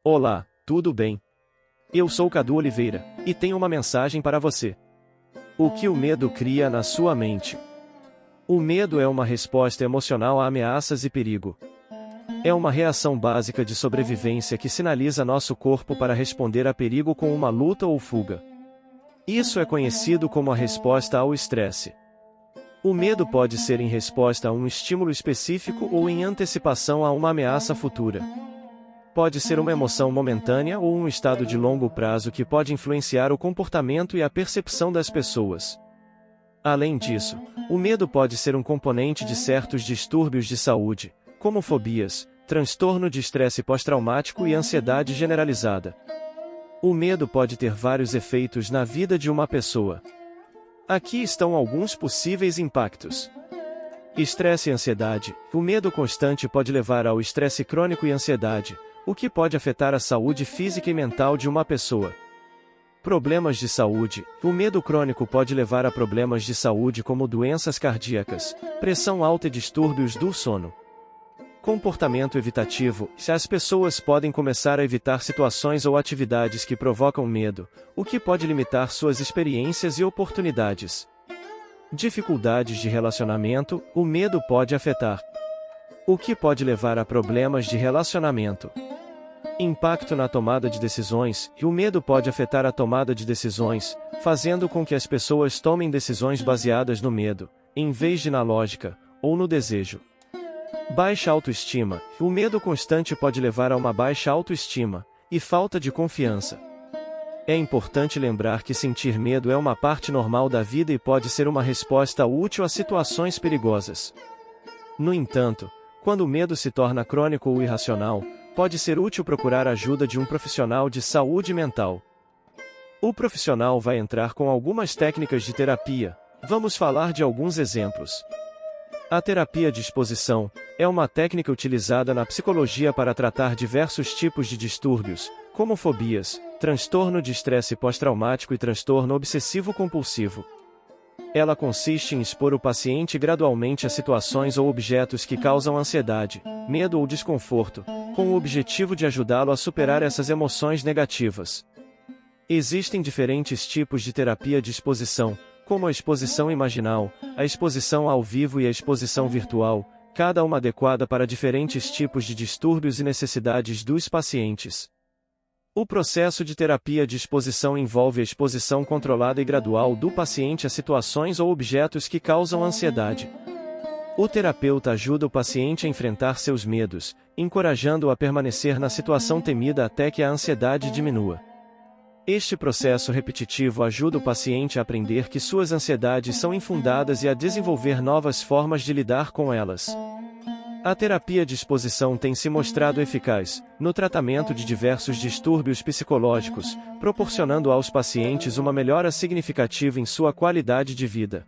Olá, tudo bem? Eu sou Cadu Oliveira, e tenho uma mensagem para você. O que o medo cria na sua mente? O medo é uma resposta emocional a ameaças e perigo. É uma reação básica de sobrevivência que sinaliza nosso corpo para responder a perigo com uma luta ou fuga. Isso é conhecido como a resposta ao estresse. O medo pode ser em resposta a um estímulo específico ou em antecipação a uma ameaça futura. Pode ser uma emoção momentânea ou um estado de longo prazo que pode influenciar o comportamento e a percepção das pessoas. Além disso, o medo pode ser um componente de certos distúrbios de saúde, como fobias, transtorno de estresse pós-traumático e ansiedade generalizada. O medo pode ter vários efeitos na vida de uma pessoa. Aqui estão alguns possíveis impactos. Estresse e ansiedade. O medo constante pode levar ao estresse crônico e ansiedade, o que pode afetar a saúde física e mental de uma pessoa. Problemas de saúde. O medo crônico pode levar a problemas de saúde como doenças cardíacas, pressão alta e distúrbios do sono. Comportamento evitativo. As pessoas podem começar a evitar situações ou atividades que provocam medo, o que pode limitar suas experiências e oportunidades. Dificuldades de relacionamento. O medo pode afetar, o que pode levar a problemas de relacionamento. Impacto na tomada de decisões. O medo pode afetar a tomada de decisões, fazendo com que as pessoas tomem decisões baseadas no medo, em vez de na lógica, ou no desejo. Baixa autoestima. O medo constante pode levar a uma baixa autoestima e falta de confiança. É importante lembrar que sentir medo é uma parte normal da vida e pode ser uma resposta útil a situações perigosas. No entanto, quando o medo se torna crônico ou irracional, pode ser útil procurar a ajuda de um profissional de saúde mental. O profissional vai entrar com algumas técnicas de terapia. Vamos falar de alguns exemplos. A terapia de exposição é uma técnica utilizada na psicologia para tratar diversos tipos de distúrbios, como fobias, transtorno de estresse pós-traumático e transtorno obsessivo-compulsivo. Ela consiste em expor o paciente gradualmente a situações ou objetos que causam ansiedade, medo ou desconforto, com o objetivo de ajudá-lo a superar essas emoções negativas. Existem diferentes tipos de terapia de exposição, como a exposição imaginal, a exposição ao vivo e a exposição virtual, cada uma adequada para diferentes tipos de distúrbios e necessidades dos pacientes. O processo de terapia de exposição envolve a exposição controlada e gradual do paciente a situações ou objetos que causam ansiedade. O terapeuta ajuda o paciente a enfrentar seus medos, encorajando-o a permanecer na situação temida até que a ansiedade diminua. Este processo repetitivo ajuda o paciente a aprender que suas ansiedades são infundadas e a desenvolver novas formas de lidar com elas. A terapia de exposição tem se mostrado eficaz no tratamento de diversos distúrbios psicológicos, proporcionando aos pacientes uma melhora significativa em sua qualidade de vida.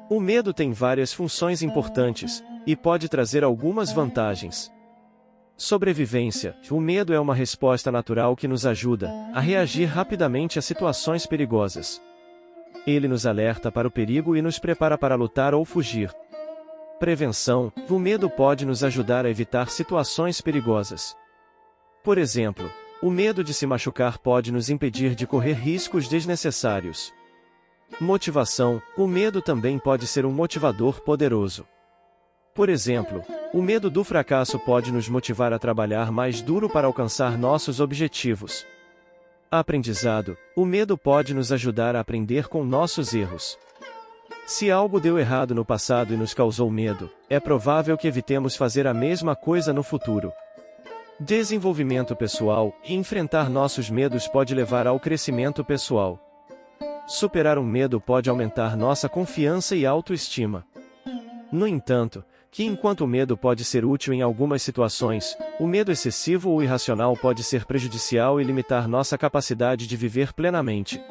O medo tem várias funções importantes e pode trazer algumas vantagens. Sobrevivência. O medo é uma resposta natural que nos ajuda a reagir rapidamente a situações perigosas. Ele nos alerta para o perigo e nos prepara para lutar ou fugir. Prevenção. O medo pode nos ajudar a evitar situações perigosas. Por exemplo, o medo de se machucar pode nos impedir de correr riscos desnecessários. Motivação. O medo também pode ser um motivador poderoso. Por exemplo, o medo do fracasso pode nos motivar a trabalhar mais duro para alcançar nossos objetivos. Aprendizado. O medo pode nos ajudar a aprender com nossos erros. Se algo deu errado no passado e nos causou medo, é provável que evitemos fazer a mesma coisa no futuro. Desenvolvimento pessoal. Enfrentar nossos medos pode levar ao crescimento pessoal. Superar um medo pode aumentar nossa confiança e autoestima. No entanto, enquanto o medo pode ser útil em algumas situações, o medo excessivo ou irracional pode ser prejudicial e limitar nossa capacidade de viver plenamente.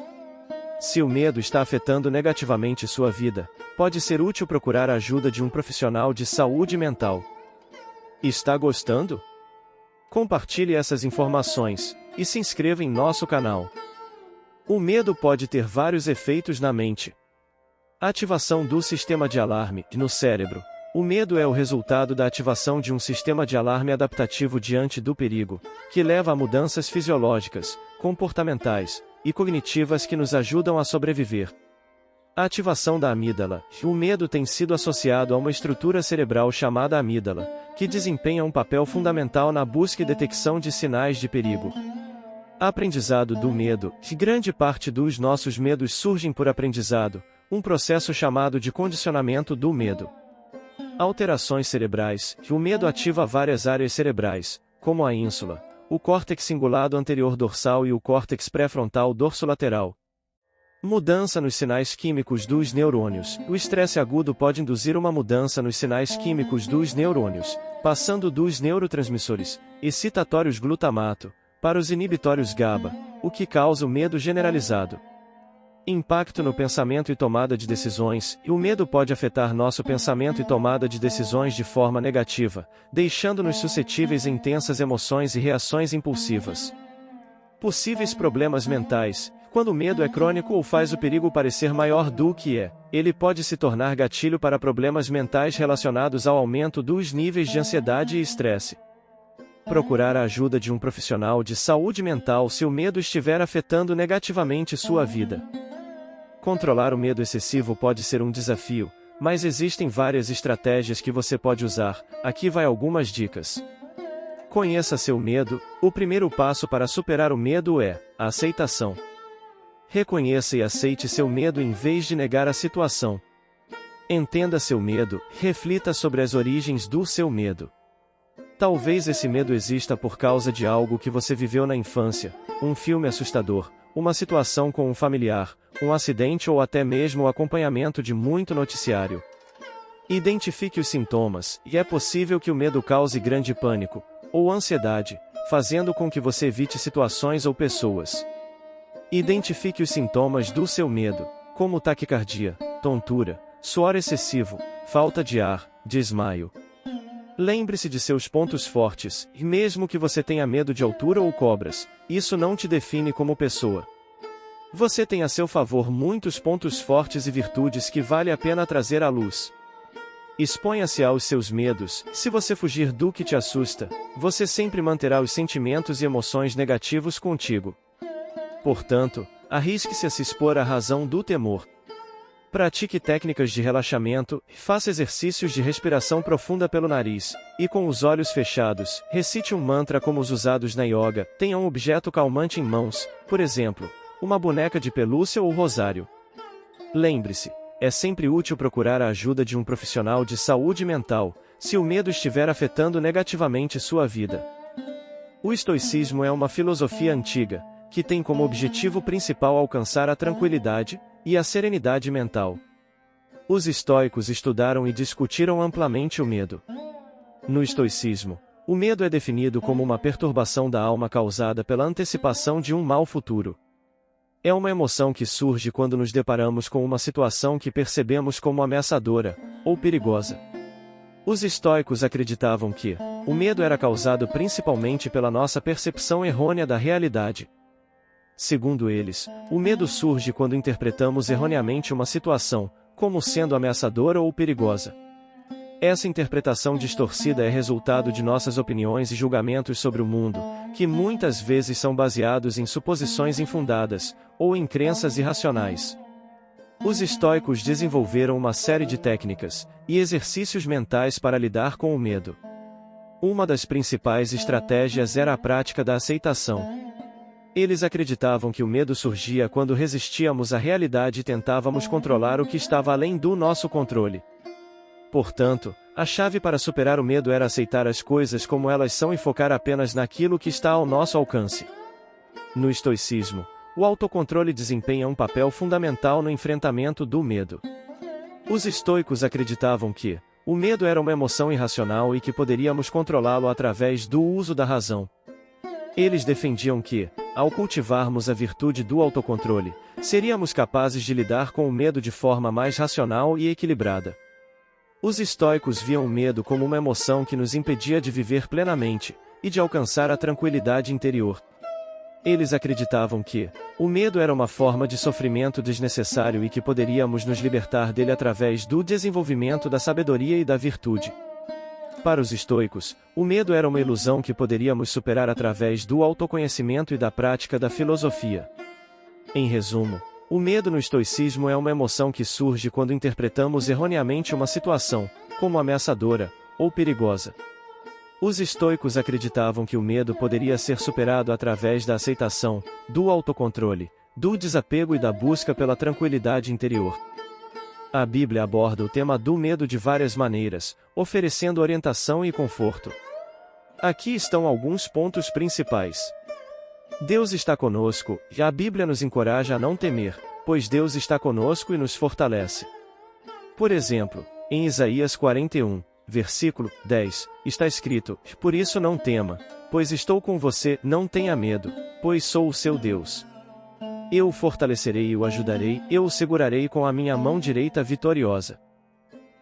Se o medo está afetando negativamente sua vida, pode ser útil procurar a ajuda de um profissional de saúde mental. Está gostando? Compartilhe essas informações e se inscreva em nosso canal. O medo pode ter vários efeitos na mente. Ativação do sistema de alarme no cérebro. O medo é o resultado da ativação de um sistema de alarme adaptativo diante do perigo, que leva a mudanças fisiológicas, comportamentais e cognitivas que nos ajudam a sobreviver. A ativação da amígdala. O medo tem sido associado a uma estrutura cerebral chamada amígdala, que desempenha um papel fundamental na busca e detecção de sinais de perigo. Aprendizado do medo. Grande parte dos nossos medos surgem por aprendizado, um processo chamado de condicionamento do medo. Alterações cerebrais. O medo ativa várias áreas cerebrais, como a ínsula, o córtex cingulado anterior dorsal e o córtex pré-frontal dorsolateral. Mudança nos sinais químicos dos neurônios. O estresse agudo pode induzir uma mudança nos sinais químicos dos neurônios, passando dos neurotransmissores excitatórios glutamato para os inibitórios GABA, o que causa o medo generalizado. Impacto no pensamento e tomada de decisões. O medo pode afetar nosso pensamento e tomada de decisões de forma negativa, deixando-nos suscetíveis a intensas emoções e reações impulsivas. Possíveis problemas mentais. Quando o medo é crônico ou faz o perigo parecer maior do que é, ele pode se tornar gatilho para problemas mentais relacionados ao aumento dos níveis de ansiedade e estresse. Procurar a ajuda de um profissional de saúde mental se o medo estiver afetando negativamente sua vida. Controlar o medo excessivo pode ser um desafio, mas existem várias estratégias que você pode usar. Aqui vai algumas dicas. Conheça seu medo. O primeiro passo para superar o medo é a aceitação. Reconheça e aceite seu medo em vez de negar a situação. Entenda seu medo, reflita sobre as origens do seu medo. Talvez esse medo exista por causa de algo que você viveu na infância, um filme assustador, uma situação com um familiar, um acidente ou até mesmo o acompanhamento de muito noticiário. Identifique os sintomas, e é possível que o medo cause grande pânico, ou ansiedade, fazendo com que você evite situações ou pessoas. Identifique os sintomas do seu medo, como taquicardia, tontura, suor excessivo, falta de ar, desmaio. Lembre-se de seus pontos fortes, e mesmo que você tenha medo de altura ou cobras, isso não te define como pessoa. Você tem a seu favor muitos pontos fortes e virtudes que vale a pena trazer à luz. Exponha-se aos seus medos. Se você fugir do que te assusta, você sempre manterá os sentimentos e emoções negativos contigo. Portanto, arrisque-se a se expor à razão do temor. Pratique técnicas de relaxamento, faça exercícios de respiração profunda pelo nariz, e com os olhos fechados, recite um mantra como os usados na yoga. Tenha um objeto calmante em mãos, por exemplo, uma boneca de pelúcia ou rosário. Lembre-se, é sempre útil procurar a ajuda de um profissional de saúde mental, se o medo estiver afetando negativamente sua vida. O estoicismo é uma filosofia antiga, que tem como objetivo principal alcançar a tranquilidade e a serenidade mental. Os estoicos estudaram e discutiram amplamente o medo. No estoicismo, o medo é definido como uma perturbação da alma causada pela antecipação de um mal futuro. É uma emoção que surge quando nos deparamos com uma situação que percebemos como ameaçadora ou perigosa. Os estoicos acreditavam que o medo era causado principalmente pela nossa percepção errônea da realidade. Segundo eles, o medo surge quando interpretamos erroneamente uma situação, como sendo ameaçadora ou perigosa. Essa interpretação distorcida é resultado de nossas opiniões e julgamentos sobre o mundo, que muitas vezes são baseados em suposições infundadas, ou em crenças irracionais. Os estoicos desenvolveram uma série de técnicas e exercícios mentais para lidar com o medo. Uma das principais estratégias era a prática da aceitação. Eles acreditavam que o medo surgia quando resistíamos à realidade e tentávamos controlar o que estava além do nosso controle. Portanto, a chave para superar o medo era aceitar as coisas como elas são e focar apenas naquilo que está ao nosso alcance. No estoicismo, o autocontrole desempenha um papel fundamental no enfrentamento do medo. Os estoicos acreditavam que o medo era uma emoção irracional e que poderíamos controlá-lo através do uso da razão. Eles defendiam que, ao cultivarmos a virtude do autocontrole, seríamos capazes de lidar com o medo de forma mais racional e equilibrada. Os estoicos viam o medo como uma emoção que nos impedia de viver plenamente e de alcançar a tranquilidade interior. Eles acreditavam que o medo era uma forma de sofrimento desnecessário e que poderíamos nos libertar dele através do desenvolvimento da sabedoria e da virtude. Para os estoicos, o medo era uma ilusão que poderíamos superar através do autoconhecimento e da prática da filosofia. Em resumo, o medo no estoicismo é uma emoção que surge quando interpretamos erroneamente uma situação como ameaçadora ou perigosa. Os estoicos acreditavam que o medo poderia ser superado através da aceitação, do autocontrole, do desapego e da busca pela tranquilidade interior. A Bíblia aborda o tema do medo de várias maneiras, oferecendo orientação e conforto. Aqui estão alguns pontos principais. Deus está conosco, e a Bíblia nos encoraja a não temer, pois Deus está conosco e nos fortalece. Por exemplo, em Isaías 41, versículo 10, está escrito: Por isso não tema, pois estou com você, não tenha medo, pois sou o seu Deus. Eu o fortalecerei e o ajudarei, eu o segurarei com a minha mão direita vitoriosa.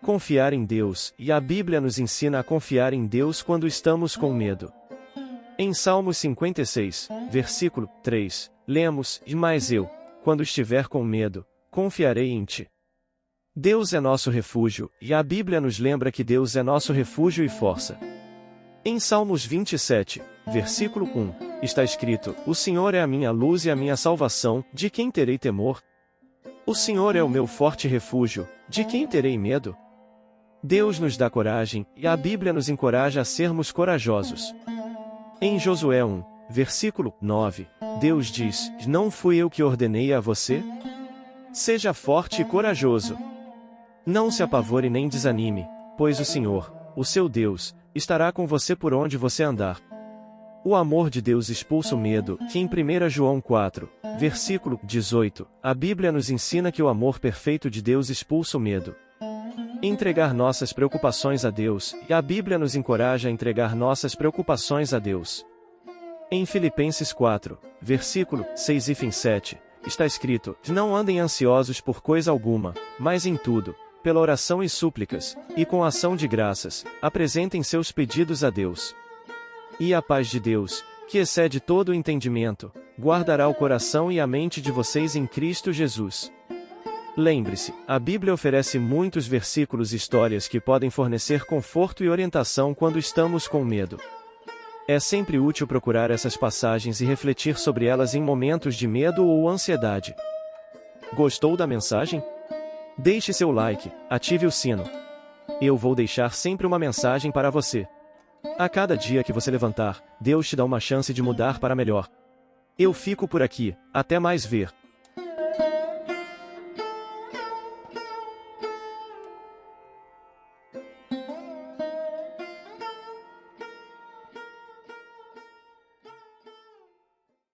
Confiar em Deus, e a Bíblia nos ensina a confiar em Deus quando estamos com medo. Em Salmos 56, versículo 3, lemos: Mas eu, quando estiver com medo, confiarei em ti. Deus é nosso refúgio, e a Bíblia nos lembra que Deus é nosso refúgio e força. Em Salmos 27, versículo 1, está escrito: O Senhor é a minha luz e a minha salvação, de quem terei temor? O Senhor é o meu forte refúgio, de quem terei medo? Deus nos dá coragem, e a Bíblia nos encoraja a sermos corajosos. Em Josué 1, versículo 9, Deus diz: Não fui eu que ordenei a você? Seja forte e corajoso. Não se apavore nem desanime, pois o Senhor, o seu Deus, estará com você por onde você andar. O amor de Deus expulsa o medo, que em 1 João 4, versículo 18, a Bíblia nos ensina que o amor perfeito de Deus expulsa o medo. Entregar nossas preocupações a Deus, e a Bíblia nos encoraja a entregar nossas preocupações a Deus. Em Filipenses 4, versículo 6 e 7, está escrito: Não andem ansiosos por coisa alguma, mas em tudo, pela oração e súplicas, e com ação de graças, apresentem seus pedidos a Deus. E a paz de Deus, que excede todo o entendimento, guardará o coração e a mente de vocês em Cristo Jesus. Lembre-se, a Bíblia oferece muitos versículos e histórias que podem fornecer conforto e orientação quando estamos com medo. É sempre útil procurar essas passagens e refletir sobre elas em momentos de medo ou ansiedade. Gostou da mensagem? Deixe seu like, ative o sino. Eu vou deixar sempre uma mensagem para você. A cada dia que você levantar, Deus te dá uma chance de mudar para melhor. Eu fico por aqui, até mais ver.